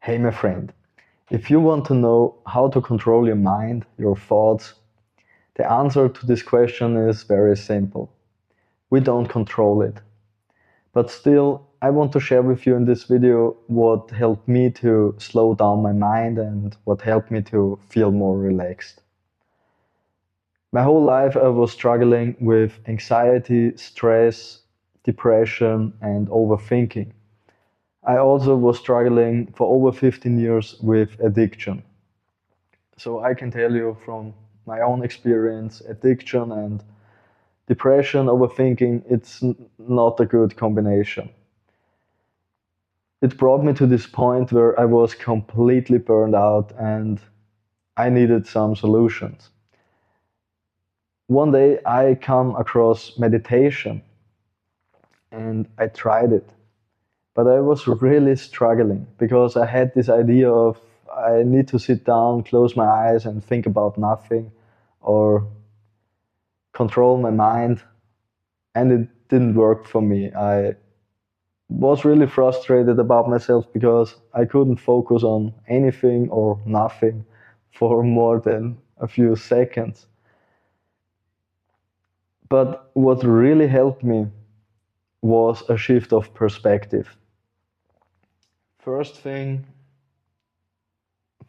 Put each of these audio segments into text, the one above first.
Hey, my friend, if you want to know how to control your mind, your thoughts, the answer to this question is very simple. We don't control it. But still, I want to share with you in this video what helped me to slow down my mind and what helped me to feel more relaxed. My whole life I was struggling with anxiety, stress, depression, and overthinking. I also was struggling for over 15 years with addiction. So I can tell you from my own experience, addiction and depression, overthinking, it's not a good combination. It brought me to this point where I was completely burned out and I needed some solutions. One day I come across meditation and I tried it. But I was really struggling because I had this idea of I need to sit down, close my eyes, and think about nothing or control my mind. And it didn't work for me. I was really frustrated about myself because I couldn't focus on anything or nothing for more than a few seconds. But what really helped me was a shift of perspective. First thing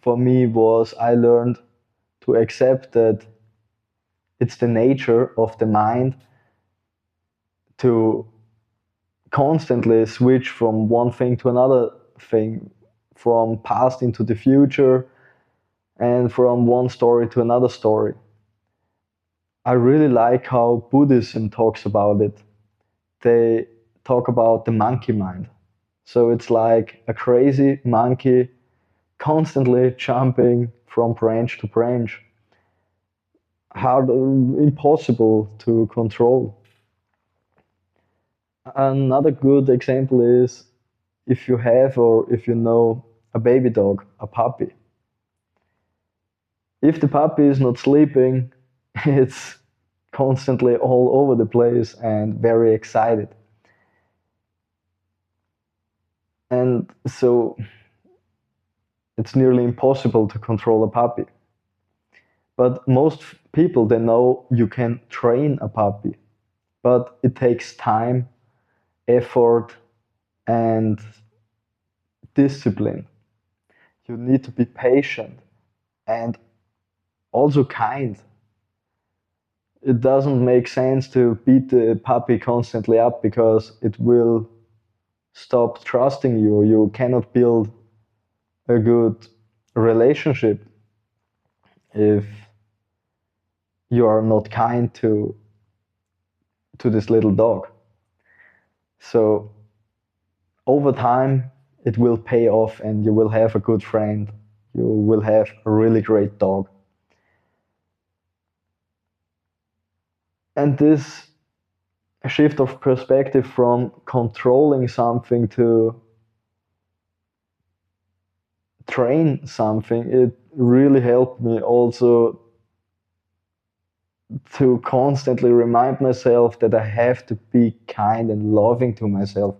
for me was I learned to accept that it's the nature of the mind to constantly switch from one thing to another thing, from past into the future, and from one story to another story. I really like how Buddhism talks about it. They talk about the monkey mind. So it's like a crazy monkey constantly jumping from branch to branch. Hard, impossible to control. Another good example is if you have or if you know a baby dog, a puppy. If the puppy is not sleeping, it's constantly all over the place and very excited. And so it's nearly impossible to control a puppy. But most people, they know you can train a puppy, but it takes time, effort, and discipline. You need to be patient and also kind. It doesn't make sense to beat the puppy constantly up because it will stop trusting you. You cannot build a good relationship if you are not kind to this little dog. So over time, it will pay off and you will have a good friend. You will have a really great dog. And this shift of perspective from controlling something to train something, it really helped me also to constantly remind myself that I have to be kind and loving to myself.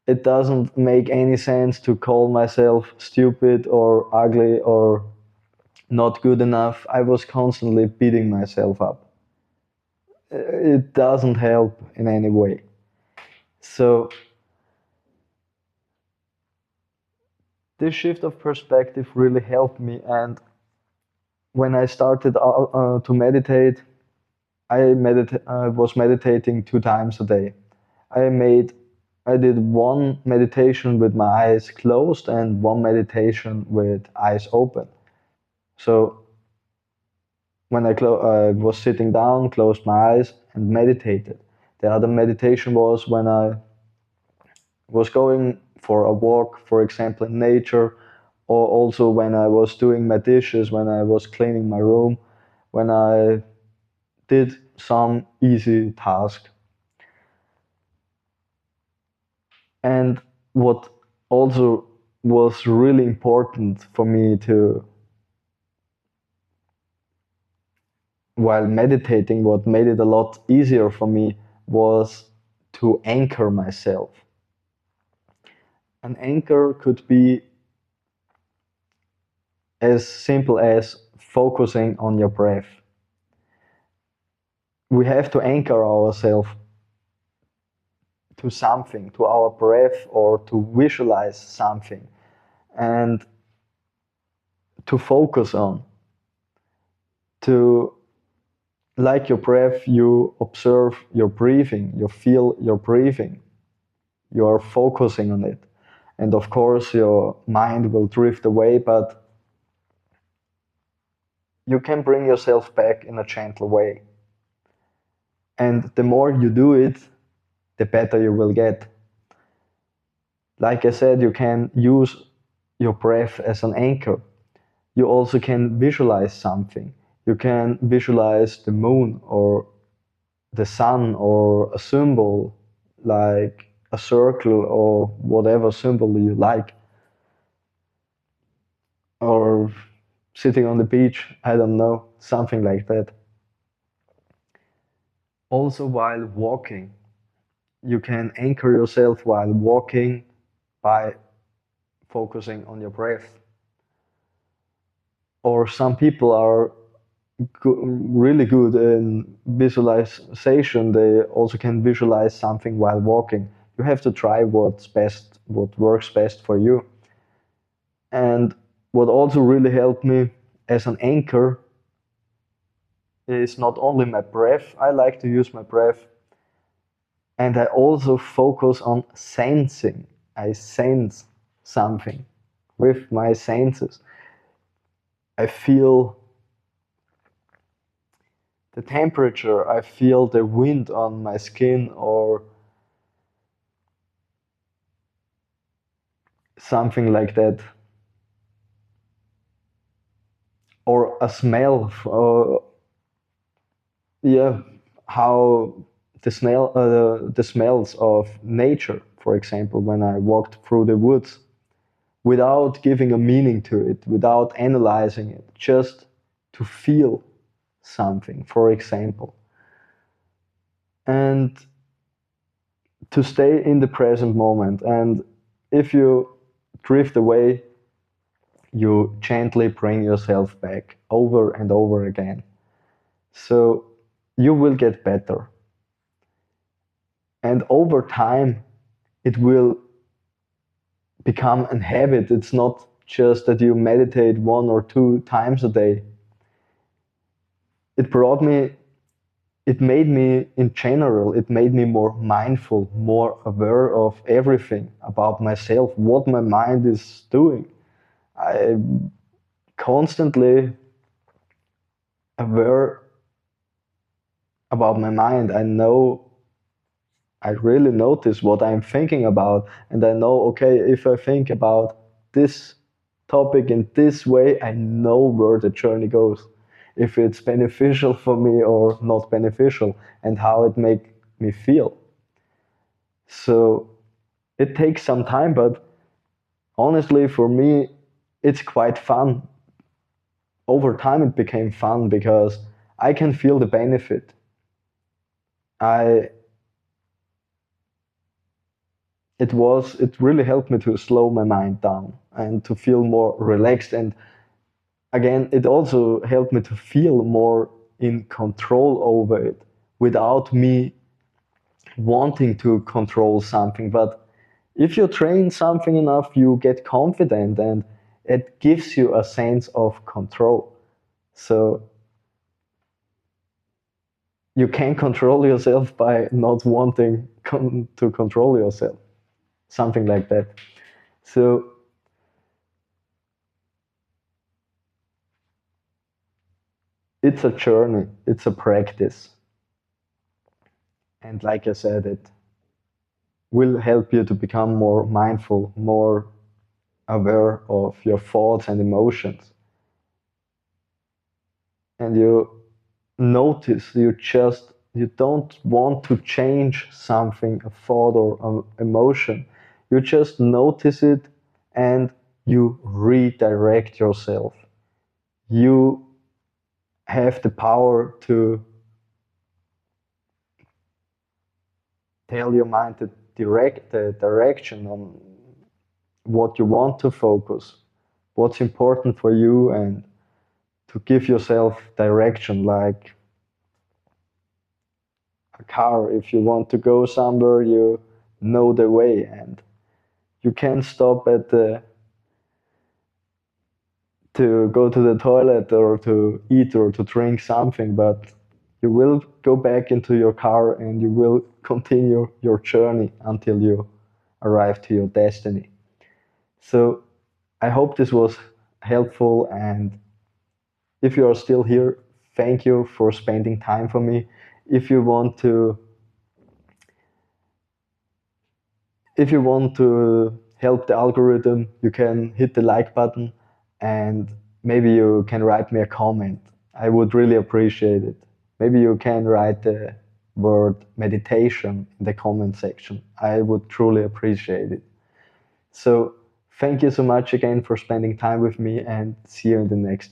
It doesn't make any sense to call myself stupid or ugly or not good enough. I was constantly beating myself up. It doesn't help in any way. So this shift of perspective really helped me. And when I started to meditate, I was meditating 2 times a day. I made I did one meditation with my eyes closed and one meditation with eyes open. So when I was sitting down, closed my eyes and meditated. The other meditation was when I was going for a walk, for example, in nature, or also when I was doing my dishes, when I was cleaning my room, when I did some easy task. And what also was really important for me to, while meditating, what made it a lot easier for me was to anchor myself. An anchor could be as simple as focusing on your breath. We have to anchor ourselves to something, to our breath, or to visualize something, and to focus on. To, like your breath, you observe your breathing, you feel your breathing, you are focusing on it. And of course, your mind will drift away, but you can bring yourself back in a gentle way. And the more you do it, the better you will get. Like I said, you can use your breath as an anchor. You also can visualize something. You can visualize the moon or the sun or a symbol like a circle or whatever symbol you like. Or sitting on the beach, I don't know, something like that. Also, while walking, you can anchor yourself while walking by focusing on your breath. Or some people are really good in visualization. They also can visualize something while walking. You have to try what's best, what works best for you. And what also really helped me as an anchor is not only my breath. I like to use my breath, and I also focus on sensing. I sense something with my senses. I feel the temperature, I feel the wind on my skin, or something like that. Or a smell, yeah, how the smells of nature, for example, when I walked through the woods, without giving a meaning to it, without analyzing it, just to feel something, for example. And to stay in the present moment. And if you drift away, you gently bring yourself back over and over again. So you will get better. And over time, it will become a habit. It's not just that you meditate 1 or 2 times a day. It brought me, it made me, in general, it made me more mindful, more aware of everything about myself, what my mind is doing. I constantly aware about my mind. I really notice what I'm thinking about, and I know, okay, if I think about this topic in this way, I know where the journey goes, if it's beneficial for me or not beneficial, and how it make me feel. So it takes some time, but honestly, for me, it's quite fun. Over time, it became fun because I can feel the benefit. I it really helped me to slow my mind down and to feel more relaxed. And again, it also helped me to feel more in control over it without me wanting to control something. But if you train something enough, you get confident, and it gives you a sense of control. So you can control yourself by not wanting to control yourself, something like that. So it's a journey, it's a practice. And like I said, it will help you to become more mindful, more aware of your thoughts and emotions. And you notice, you don't want to change something, a thought or an emotion. You just notice it and you redirect yourself. You have the power to tell your mind the direction on what you want to focus. what's important for you and to give yourself direction, like a car. If you want to go somewhere, you know the way, and you can stop at the to go to the toilet or to eat or to drink something, but you will go back into your car and you will continue your journey until you arrive to your destiny. So I hope this was helpful, and if you are still here, thank you for spending time for me. If you want to if you want to help the algorithm, you can hit the like button and maybe you can write me a comment. I would really appreciate it. Maybe you can write the word meditation in the comment section. I would truly appreciate it. So, thank you so much again for spending time with me, and see you in the next